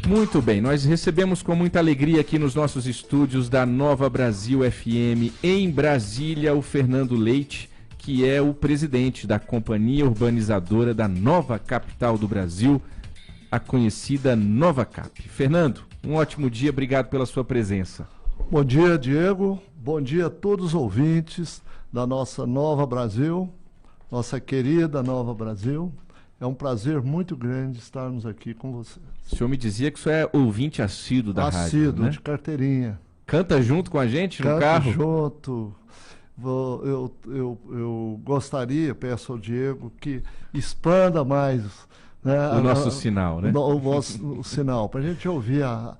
Muito bem, nós recebemos com muita alegria aqui nos nossos estúdios da Nova Brasil FM em Brasília o Fernando Leite, que é o presidente da Companhia Urbanizadora da nova capital do Brasil, a conhecida Novacap. Fernando, um ótimo dia, obrigado pela sua presença. Bom dia, Diego. Bom dia a todos os ouvintes da nossa Nova Brasil, nossa querida Nova Brasil. É um prazer muito grande estarmos aqui com você. O senhor me dizia que o senhor é ouvinte assíduo da rádio, Assíduo, né? de carteirinha. Canta junto com a gente no carro? Canto junto. Eu gostaria, peço ao Diego, que expanda mais, né, o nosso sinal, né? O sinal, para a gente ouvir a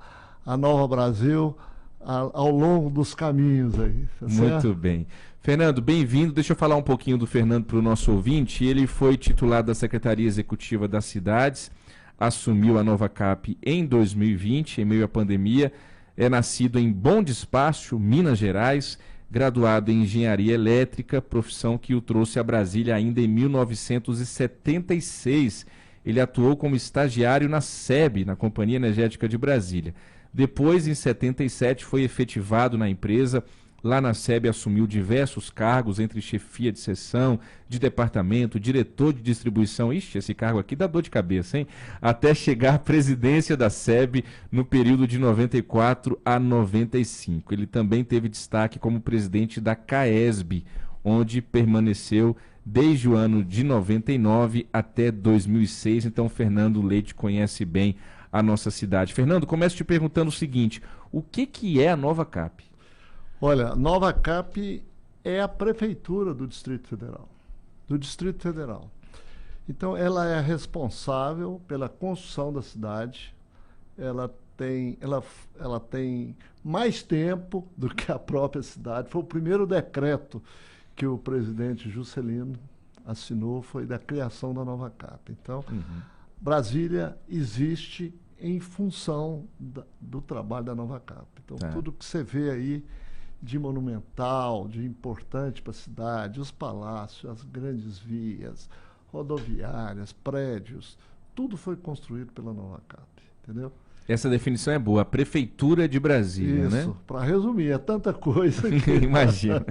Nova Brasil ao longo dos caminhos aí. Tá Muito certo? bem. Fernando, bem-vindo. Deixa eu falar um pouquinho do Fernando para o nosso ouvinte. Ele foi titular da Secretaria Executiva das Cidades, assumiu a Novacap em 2020, em meio à pandemia. É nascido em Bom Despacho, Minas Gerais, graduado em Engenharia Elétrica, profissão que o trouxe a Brasília ainda em 1976. Ele atuou como estagiário na SEB, na Companhia Energética de Brasília. Depois, em 77, foi efetivado na empresa. Lá na SEB assumiu diversos cargos, entre chefia de seção, de departamento, diretor de distribuição. Ixi, esse cargo aqui dá dor de cabeça, hein? Até chegar à presidência da SEB no período de 94 a 95. Ele também teve destaque como presidente da CAESB, onde permaneceu desde o ano de 99 até 2006. Então, Fernando Leite conhece bem a nossa cidade. Fernando, começo te perguntando o seguinte: o que é a Novacap? Olha, a Novacap é a prefeitura do Distrito Federal. Então, ela é responsável pela construção da cidade. Ela tem mais tempo do que a própria cidade. Foi o primeiro decreto que o presidente Juscelino assinou, foi da criação da Novacap. Então, Brasília existe em função do trabalho da Novacap. Então, tudo que você vê aí de monumental, de importante para a cidade, os palácios, as grandes vias, rodoviárias, prédios, tudo foi construído pela Novacap, entendeu? Essa definição é boa, a Prefeitura de Brasília, né? Isso, para resumir, é tanta coisa que... Imagina.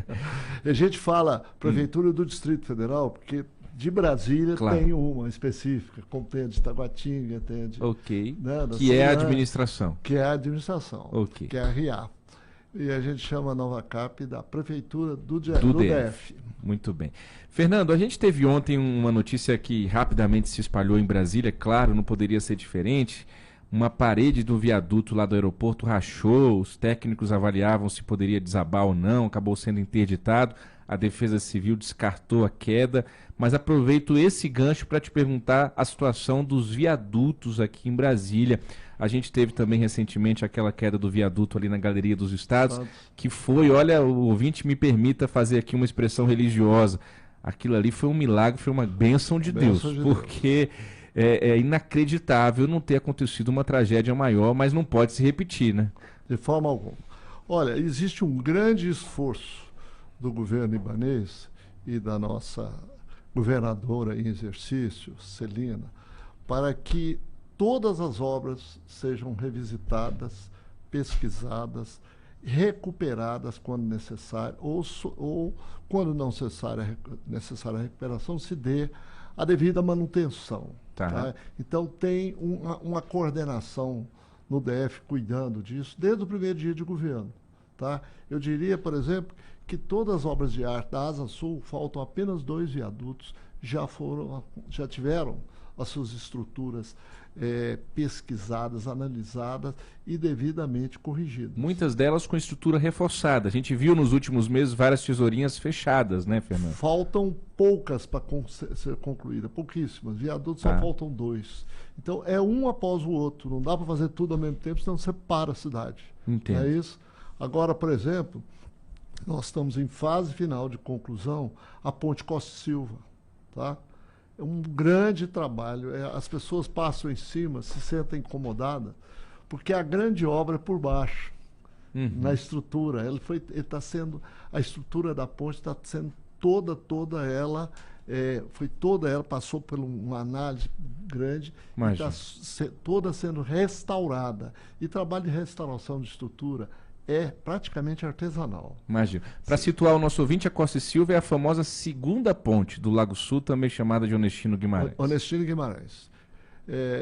A gente fala Prefeitura do Distrito Federal, porque de Brasília tem uma específica, como tem a de Taguatinga, tem a de... Ok, né, que é a administração. Que é a administração, Ok. que é a RIA. E a gente chama a Novacap da Prefeitura do DF. Muito bem. Fernando, a gente teve ontem uma notícia que rapidamente se espalhou em Brasília, claro, não poderia ser diferente. Uma parede do viaduto lá do aeroporto rachou, os técnicos avaliavam se poderia desabar ou não, acabou sendo interditado. A Defesa Civil descartou a queda, mas aproveito esse gancho para te perguntar a situação dos viadutos aqui em Brasília. A gente teve também recentemente aquela queda do viaduto ali na Galeria dos Estados, que foi, olha, o ouvinte me permita fazer aqui uma expressão religiosa. Aquilo ali foi um milagre, foi uma bênção de Deus, porque é inacreditável não ter acontecido uma tragédia maior, mas não pode se repetir, né? De forma alguma. Olha, existe um grande esforço do governo ibanês e da nossa governadora em exercício, Celina, para que todas as obras sejam revisitadas, pesquisadas, recuperadas quando necessário, ou quando não necessária a recuperação, se dê a devida manutenção. Tá? Então tem uma coordenação no DF cuidando disso desde o primeiro dia de governo. Tá? Eu diria, por exemplo, que todas as obras de arte da Asa Sul, faltam apenas 2 viadutos, já tiveram as suas estruturas pesquisadas, analisadas e devidamente corrigidas. Muitas delas com estrutura reforçada. A gente viu nos últimos meses várias tesourinhas fechadas, né, Fernando? Faltam poucas para ser concluídas, pouquíssimas. Viadutos só faltam 2. Então é um após o outro. Não dá para fazer tudo ao mesmo tempo, senão você para a cidade. Entendo. É isso? Agora, por exemplo, nós estamos em fase final de conclusão a Ponte Costa e Silva, tá? É um grande trabalho. As pessoas passam em cima, se sentem incomodadas, porque a grande obra é por baixo, na estrutura. A estrutura da ponte está sendo toda ela foi toda ela, passou por uma análise grande, e está toda sendo restaurada. E trabalho de restauração de estrutura é praticamente artesanal. Imagina. Para situar o nosso ouvinte, a Costa e Silva é a famosa segunda ponte do Lago Sul, também chamada de Onestino Guimarães. Onestino Guimarães.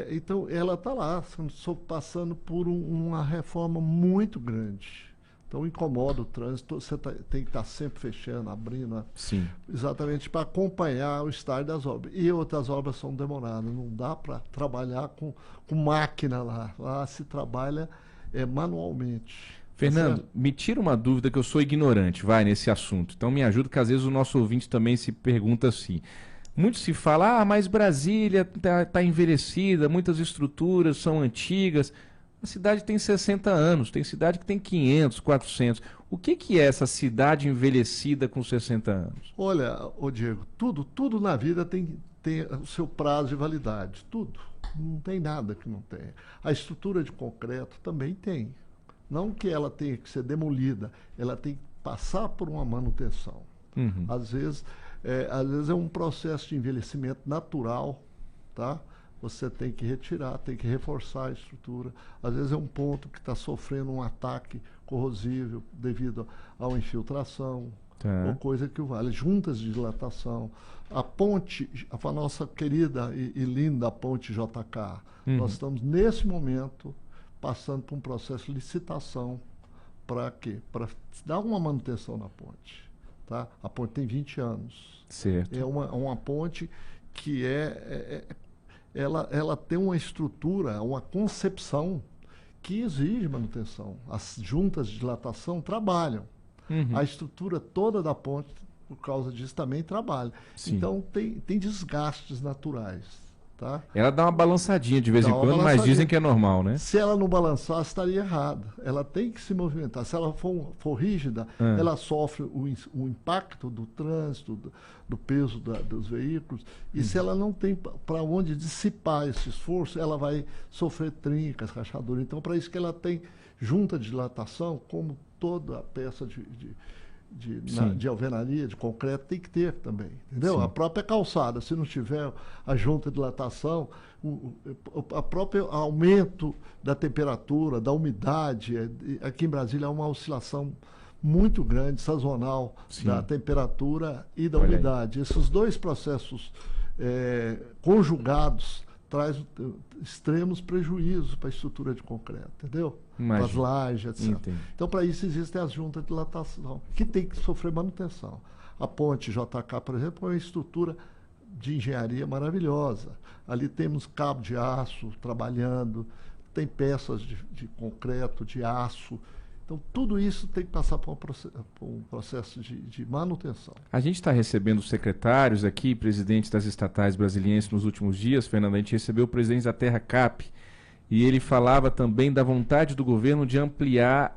Então, ela está lá, passando por uma reforma muito grande. Então, incomoda o trânsito, você tem que estar sempre fechando, abrindo. Sim. Exatamente para acompanhar o estágio das obras. E outras obras são demoradas, não dá para trabalhar com máquina lá. Lá se trabalha manualmente. Fernando, me tira uma dúvida que eu sou ignorante, nesse assunto. Então me ajuda, que às vezes o nosso ouvinte também se pergunta assim. Muito se fala, mas Brasília tá envelhecida, muitas estruturas são antigas. A cidade tem 60 anos, tem cidade que tem 500, 400. O que é essa cidade envelhecida com 60 anos? Olha, Diego, tudo na vida tem o seu prazo de validade, tudo. Não tem nada que não tenha. A estrutura de concreto também tem. Não que ela tenha que ser demolida, ela tem que passar por uma manutenção. Uhum. Às vezes é um processo de envelhecimento natural, tá? Você tem que retirar, tem que reforçar a estrutura. Às vezes é um ponto que está sofrendo um ataque corrosivo devido a uma infiltração, ou coisa que o vale. Juntas de dilatação. A ponte, a nossa querida e linda ponte JK, nós estamos nesse momento passando por um processo de licitação para quê? Para dar uma manutenção na ponte. Tá? A ponte tem 20 anos. Certo. É uma ponte que ela tem uma estrutura, uma concepção que exige manutenção. As juntas de dilatação trabalham. A estrutura toda da ponte, por causa disso, também trabalha. Sim. Então, tem desgastes naturais. Tá? Ela dá uma balançadinha de vez em quando, mas dizem que é normal, né? Se ela não balançar, estaria errada. Ela tem que se movimentar. Se ela for rígida, ela sofre o impacto do trânsito, do peso dos veículos. E se ela não tem para onde dissipar esse esforço, ela vai sofrer trincas, rachaduras. Então, para isso que ela tem junta de dilatação, como toda peça de alvenaria, de concreto, tem que ter também, entendeu? Sim. A própria calçada, se não tiver a junta de dilatação, a próprio aumento da temperatura, da umidade, aqui em Brasília há uma oscilação muito grande, sazonal, da temperatura e da umidade. Esses dois processos conjugados traz extremos prejuízos para a estrutura de concreto, entendeu? Para as lajes, etc. Entendi. Então, para isso existem as juntas de dilatação, que tem que sofrer manutenção. A ponte JK, por exemplo, é uma estrutura de engenharia maravilhosa. Ali temos cabo de aço trabalhando, tem peças de concreto, de aço. Então, tudo isso tem que passar por um processo de manutenção. A gente está recebendo secretários aqui, presidentes das estatais brasilienses nos últimos dias, Fernando. A gente recebeu o presidente da TerraCap e ele falava também da vontade do governo de ampliar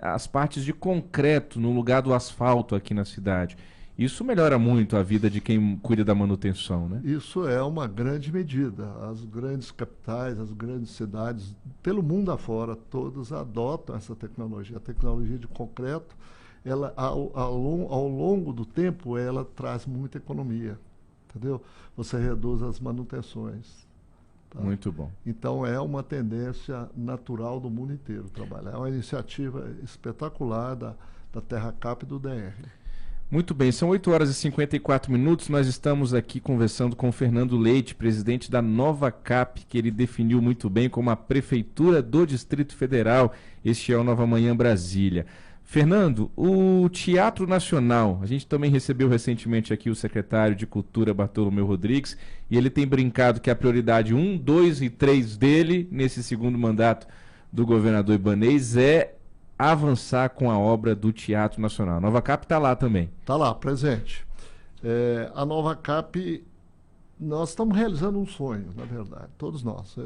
as partes de concreto no lugar do asfalto aqui na cidade. Isso melhora muito a vida de quem cuida da manutenção, né? Isso é uma grande medida. As grandes capitais, as grandes cidades, pelo mundo afora, todas adotam essa tecnologia. A tecnologia de concreto, ela, ao longo do tempo, ela traz muita economia, entendeu? Você reduz as manutenções. Tá? Muito bom. Então, é uma tendência natural do mundo inteiro trabalhar. É uma iniciativa espetacular da TerraCap e do DR. Muito bem, são 8 horas e 54 minutos. Nós estamos aqui conversando com o Fernando Leite, presidente da Nova Cap, que ele definiu muito bem como a Prefeitura do Distrito Federal. Este é o Nova Manhã Brasília. Fernando, o Teatro Nacional, a gente também recebeu recentemente aqui o secretário de Cultura, Bartolomeu Rodrigues, e ele tem brincado que a prioridade 1, 2 e 3 dele, nesse segundo mandato do governador Ibanez, é avançar com a obra do Teatro Nacional. A Nova Cap está lá também. Está lá, presente. A Nova Cap, nós estamos realizando um sonho, na verdade, todos nós.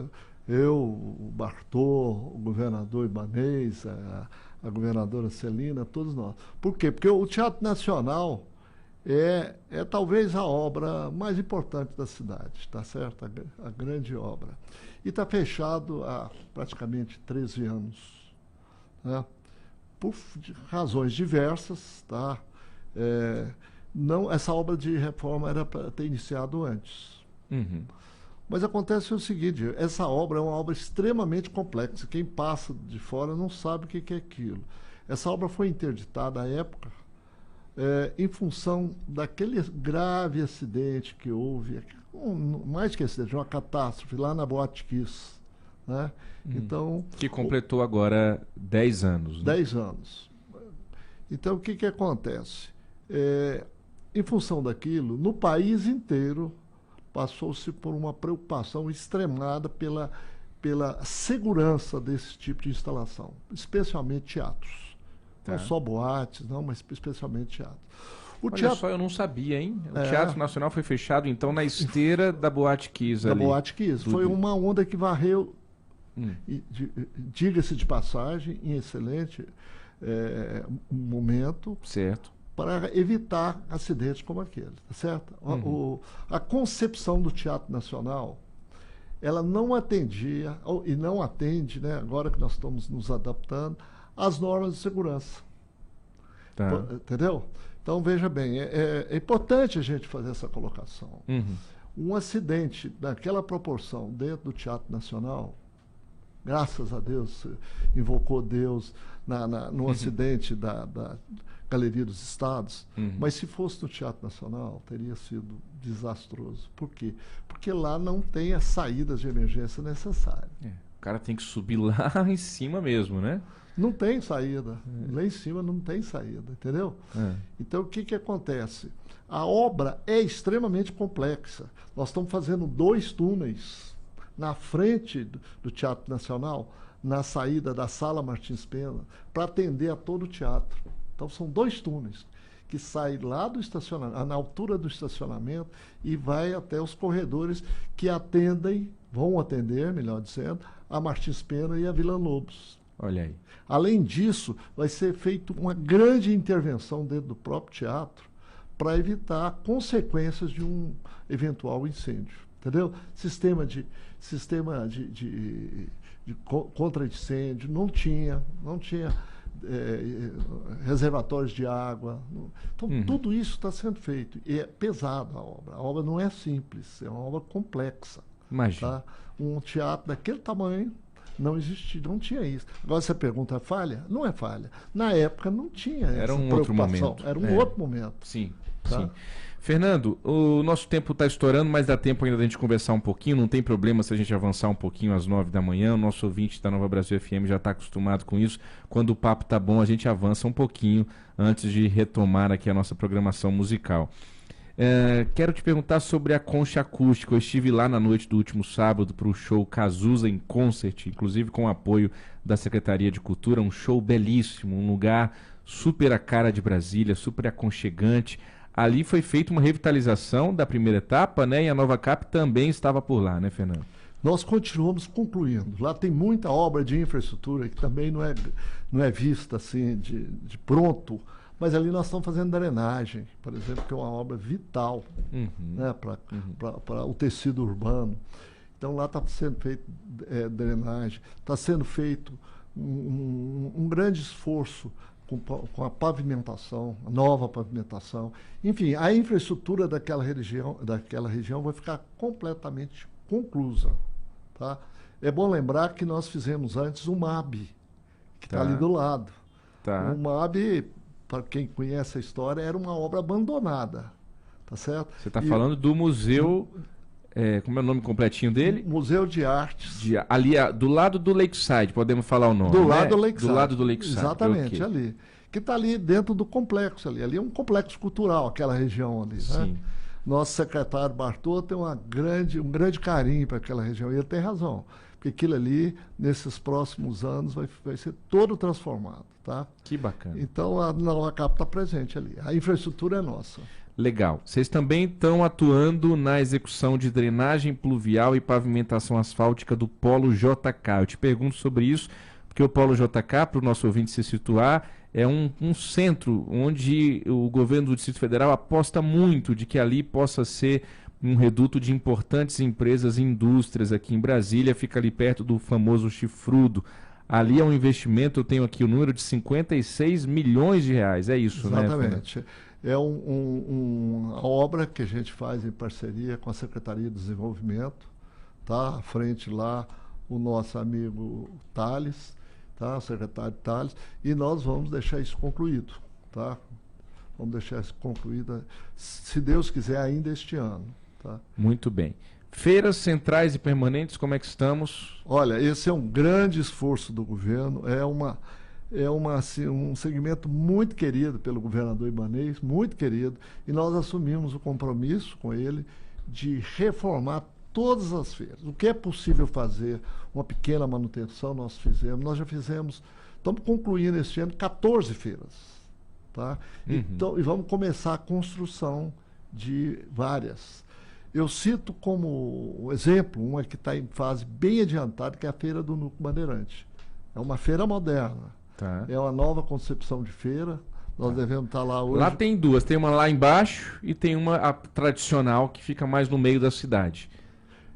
Eu, o Bartô, o governador Ibanez, a governadora Celina, todos nós. Por quê? Porque o Teatro Nacional é talvez a obra mais importante da cidade, tá certo? A grande obra. E está fechado há praticamente 13 anos, né? Por razões diversas, tá? Não, essa obra de reforma era para ter iniciado antes. Uhum. Mas acontece o seguinte, essa obra é uma obra extremamente complexa. Quem passa de fora não sabe o que é aquilo. Essa obra foi interditada à época em função daquele grave acidente que houve, mais que acidente, uma catástrofe lá na Boate Kiss, né? Então, que completou agora 10 anos. Né? 10 anos. Então, o que acontece? Em função daquilo, no país inteiro, passou-se por uma preocupação extremada pela segurança desse tipo de instalação, especialmente teatros. Tá. Não só boates, não, mas especialmente teatro. Olha só, eu não sabia, hein? O Teatro Nacional foi fechado, então, na esteira da Boate Kiss. Da Boate Kiss. Foi uma onda que varreu, diga-se de passagem, em excelente momento. Certo. Para evitar acidentes como aquele, tá certo? A concepção do Teatro Nacional, ela não atendia, e não atende, né, agora que nós estamos nos adaptando, às normas de segurança. Tá. Entendeu? Então, veja bem, é importante a gente fazer essa colocação. Um acidente daquela proporção dentro do Teatro Nacional, graças a Deus, invocou Deus no acidente da Galeria dos Estados, mas se fosse no Teatro Nacional, teria sido desastroso. Por quê? Porque lá não tem as saídas de emergência necessárias. O cara tem que subir lá em cima mesmo, né? Não tem saída. Lá em cima não tem saída, entendeu? Então, o que acontece? A obra é extremamente complexa. Nós estamos fazendo 2 túneis na frente do Teatro Nacional, na saída da Sala Martins Pena, para atender a todo o teatro. Então, são 2 túneis que saem lá do estacionamento, na altura do estacionamento, e vai até os corredores que vão atender, melhor dizendo, a Martins Pena e a Vila Lobos. Olha aí. Além disso, vai ser feita uma grande intervenção dentro do próprio teatro para evitar consequências de um eventual incêndio. Entendeu? Sistema de contra-incêndio, não tinha reservatórios de água. Então, tudo isso está sendo feito. E é pesado a obra. A obra não é simples, é uma obra complexa. Imagina. Tá? Um teatro daquele tamanho não existia, não tinha isso. Agora você pergunta, falha? Não é falha. Na época não tinha essa preocupação. Outro momento. Era um outro momento. Sim, tá? Sim. Fernando, o nosso tempo está estourando, mas dá tempo ainda da gente conversar um pouquinho. Não tem problema se a gente avançar um pouquinho às 9 da manhã. O nosso ouvinte da Nova Brasil FM já está acostumado com isso. Quando o papo tá bom, a gente avança um pouquinho antes de retomar aqui a nossa programação musical. Quero te perguntar sobre a Concha Acústica. Eu estive lá na noite do último sábado para o show Cazuza em Concert, inclusive com o apoio da Secretaria de Cultura. Um show belíssimo, um lugar super a cara de Brasília, super aconchegante. Ali foi feita uma revitalização da primeira etapa, né? E a Nova Cap também estava por lá, né, Fernando? Nós continuamos concluindo. Lá tem muita obra de infraestrutura que também não é vista assim de pronto. Mas ali nós estamos fazendo drenagem, por exemplo, que é uma obra vital, né, para o tecido urbano. Então lá está sendo feito drenagem, está sendo feito um grande esforço com a pavimentação, a nova pavimentação. Enfim, a infraestrutura daquela região vai ficar completamente conclusa. Tá? É bom lembrar que nós fizemos antes o MAB, que está ali do lado. Tá. O MAB, para quem conhece a história, era uma obra abandonada, tá certo? Você está falando do museu, como é o nome completinho dele? Museu de Artes. Ali, do lado do Lakeside, podemos falar o nome, do né? lado do Lakeside. Do lado do Lakeside. Exatamente, ali. Que está ali dentro do complexo ali. Ali é um complexo cultural, aquela região ali. Sim. Né? Nosso secretário Bartô tem um grande carinho para aquela região, e ele tem razão. Porque aquilo ali, nesses próximos anos, vai ser todo transformado. Tá? Que bacana. Então, a Nova Cap está presente ali. A infraestrutura é nossa. Legal. Vocês também estão atuando na execução de drenagem pluvial e pavimentação asfáltica do Polo JK. Eu te pergunto sobre isso, porque o Polo JK, para o nosso ouvinte se situar, é um centro onde o governo do Distrito Federal aposta muito de que ali possa ser um reduto de importantes empresas e indústrias aqui em Brasília, fica ali perto do famoso Chifrudo. Ali é um investimento, eu tenho aqui o número de 56 milhões de reais, é isso, exatamente, né? É uma obra que a gente faz em parceria com a Secretaria de Desenvolvimento, tá? À frente lá o nosso amigo Thales, tá? O secretário Thales, e nós vamos deixar isso concluído, tá? Vamos deixar isso concluído, se Deus quiser, ainda este ano, tá? Muito bem. Feiras centrais e permanentes, como é que estamos? Olha, esse é um grande esforço do governo, assim, um segmento muito querido pelo governador Ibanez, muito querido, e nós assumimos o compromisso com ele de reformar todas as feiras. O que é possível fazer, uma pequena manutenção nós já fizemos, estamos concluindo este ano 14 feiras, tá? Então, e vamos começar a construção de várias. Eu cito como exemplo uma que está em fase bem adiantada, que é a Feira do Núcleo Bandeirante. É uma feira moderna. Tá. É uma nova concepção de feira. Nós devemos estar lá hoje. Lá tem duas. Tem uma lá embaixo e tem uma tradicional que fica mais no meio da cidade.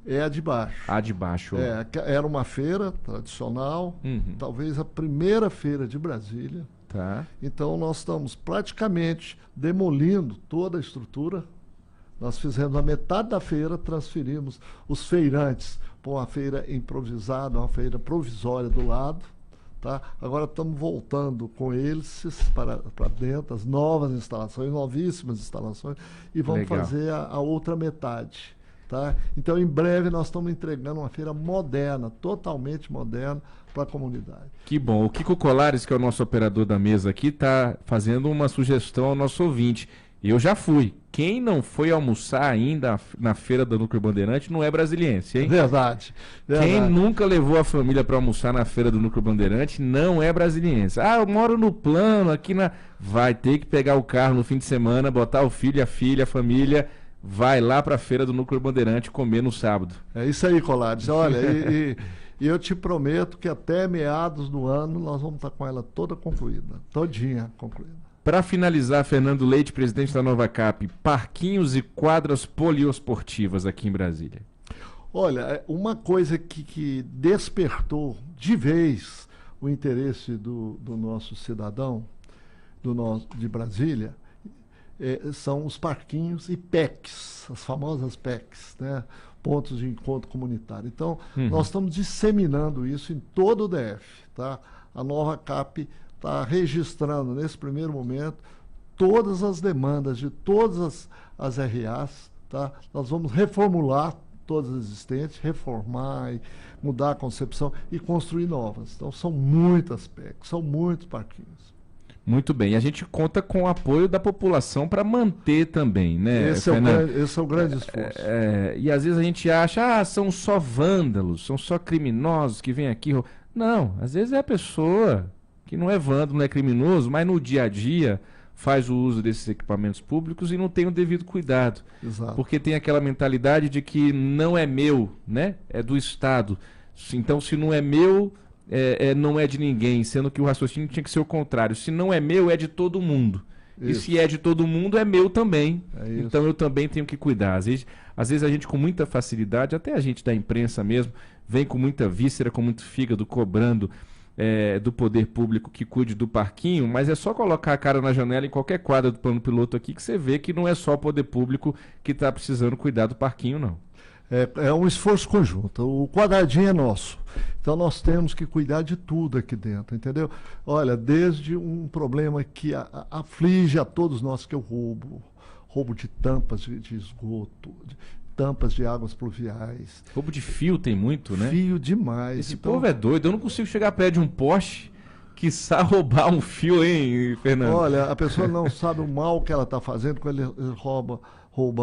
É a de baixo. A de baixo. Era uma feira tradicional, talvez a primeira feira de Brasília. Tá. Então nós estamos praticamente demolindo toda a estrutura. Nós fizemos a metade da feira, transferimos os feirantes para uma feira improvisada, uma feira provisória do lado. Tá? Agora estamos voltando com eles para dentro, as novas instalações, novíssimas instalações, e vamos fazer a outra metade. Tá? Então, em breve, nós estamos entregando uma feira moderna, totalmente moderna, para a comunidade. Que bom. O Kiko Colares, que é o nosso operador da mesa aqui, está fazendo uma sugestão ao nosso ouvinte. Eu já fui. Quem não foi almoçar ainda na feira do Núcleo Bandeirante não é brasiliense, hein? Verdade. Quem nunca levou a família para almoçar na feira do Núcleo Bandeirante não é brasiliense. Ah, eu moro no plano, aqui na... Vai ter que pegar o carro no fim de semana, botar o filho, a filha, a família, vai lá para a feira do Núcleo Bandeirante comer no sábado. É isso aí, Colares. Olha, e eu te prometo que até meados do ano nós vamos estar com ela toda concluída, todinha concluída. Para finalizar, Fernando Leite, presidente da Nova Cap, parquinhos e quadras poliesportivas aqui em Brasília. Olha, uma coisa que despertou de vez o interesse do nosso cidadão, de Brasília, são os parquinhos e PECs, as famosas PECs, né? Pontos de encontro comunitário. Então, nós estamos disseminando isso em todo o DF. Tá? A Nova Cap está registrando, nesse primeiro momento, todas as demandas de todas as RAs. Tá? Nós vamos reformular todas as existentes, reformar, e mudar a concepção e construir novas. Então, são muitas PECs, são muitos parquinhos. Muito bem. E a gente conta com o apoio da população para manter também, né? Esse é o grande esforço. E às vezes a gente acha, são só vândalos, são só criminosos que vêm aqui. Não, às vezes é a pessoa que não é vândalo, não é criminoso, mas no dia a dia faz o uso desses equipamentos públicos e não tem o devido cuidado. Exato. Porque tem aquela mentalidade de que não é meu, né? É do Estado. Então, se não é meu, não é de ninguém, sendo que o raciocínio tinha que ser o contrário. Se não é meu, é de todo mundo. Isso. E se é de todo mundo, é meu também. Então eu também tenho que cuidar. Às vezes a gente com muita facilidade, até a gente da imprensa mesmo, vem com muita víscera, com muito fígado, cobrando do poder público que cuide do parquinho, mas é só colocar a cara na janela em qualquer quadra do plano piloto aqui que você vê que não é só o poder público que está precisando cuidar do parquinho, não. É um esforço conjunto. O quadradinho é nosso. Então nós temos que cuidar de tudo aqui dentro, entendeu? Olha, desde um problema que aflige a todos nós, que é o roubo de tampas de esgoto, tampas de águas pluviais. Roubo de fio tem muito, né? Fio demais. Esse povo é doido. Eu não consigo chegar perto de um poste, quiçá roubar um fio, hein, Fernando? Olha, a pessoa não sabe o mal que ela está fazendo quando ele rouba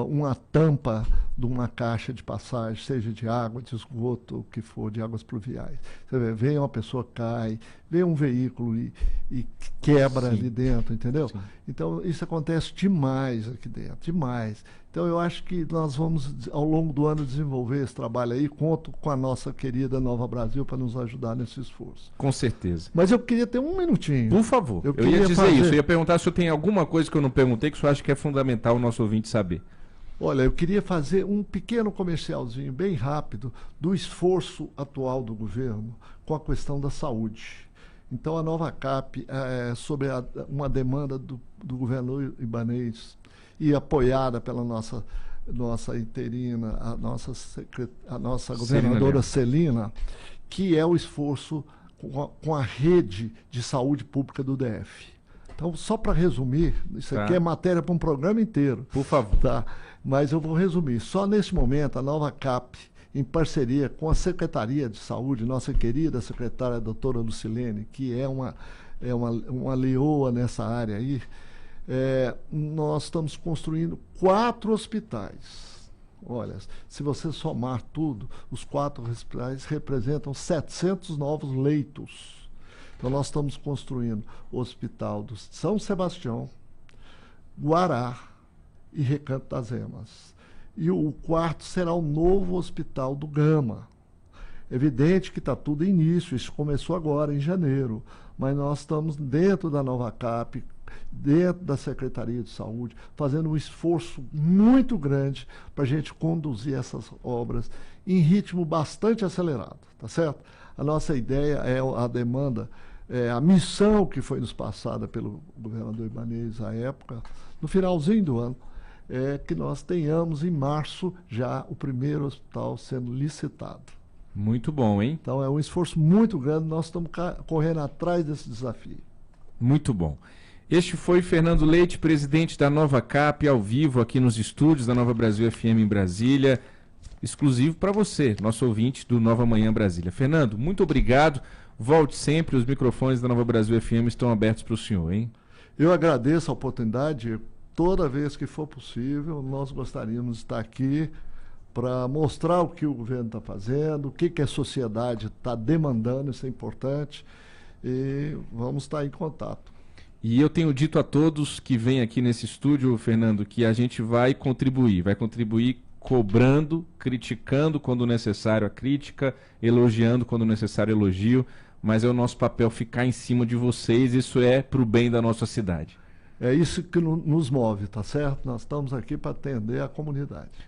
uma tampa de uma caixa de passagem, seja de água, de esgoto, o que for, de águas pluviais. Você vê, vem uma pessoa, cai, vem um veículo e quebra ali dentro, entendeu? Sim. Então, isso acontece demais aqui dentro, demais. Então, eu acho que nós vamos, ao longo do ano, desenvolver esse trabalho aí. Conto com a nossa querida Nova Brasil para nos ajudar nesse esforço. Com certeza. Mas eu queria ter um minutinho. Por favor. Eu ia dizer isso. Eu ia perguntar se eu tenho alguma coisa que eu não perguntei que o senhor acha que é fundamental o nosso ouvinte saber. Olha, eu queria fazer um pequeno comercialzinho, bem rápido, do esforço atual do governo com a questão da saúde. Então, a Nova Cap, sobre uma demanda do governo ibanês e apoiada pela nossa interina, a nossa governadora Celina, que é o esforço com a rede de saúde pública do DF. Então, só para resumir, isso aqui é matéria para um programa inteiro. Por favor. Tá? Mas eu vou resumir. Só nesse momento, a Nova Cap, em parceria com a Secretaria de Saúde, nossa querida secretária doutora Lucilene, que é uma leoa nessa área aí, nós estamos construindo 4 hospitais. Olha, se você somar tudo, os 4 hospitais representam 700 novos leitos. Então, nós estamos construindo o Hospital do São Sebastião, Guará e Recanto das Emas. E o 4º será o novo Hospital do Gama. Evidente que está tudo em início, isso começou agora, em janeiro, mas nós estamos dentro da Nova Cap, dentro da Secretaria de Saúde, fazendo um esforço muito grande para a gente conduzir essas obras em ritmo bastante acelerado, tá certo? A nossa ideia é a demanda, a missão que foi nos passada pelo governador ibanês à época, no finalzinho do ano, é que nós tenhamos em março já o primeiro hospital sendo licitado. Muito bom, hein? Então é um esforço muito grande, nós estamos correndo atrás desse desafio. Muito bom. Este foi Fernando Leite, presidente da Nova Cap, ao vivo aqui nos estúdios da Nova Brasil FM em Brasília, exclusivo para você, nosso ouvinte do Nova Manhã Brasília. Fernando, muito obrigado. Volte sempre, os microfones da Nova Brasil FM estão abertos para o senhor, hein? Eu agradeço a oportunidade. Toda vez que for possível, nós gostaríamos de estar aqui para mostrar o que o governo está fazendo, o que a sociedade está demandando, isso é importante, e vamos estar em contato. E eu tenho dito a todos que vêm aqui nesse estúdio, Fernando, que a gente vai contribuir cobrando, criticando quando necessário a crítica, elogiando quando necessário elogio, mas é o nosso papel ficar em cima de vocês, isso é para o bem da nossa cidade. É isso que nos move, tá certo? Nós estamos aqui para atender a comunidade.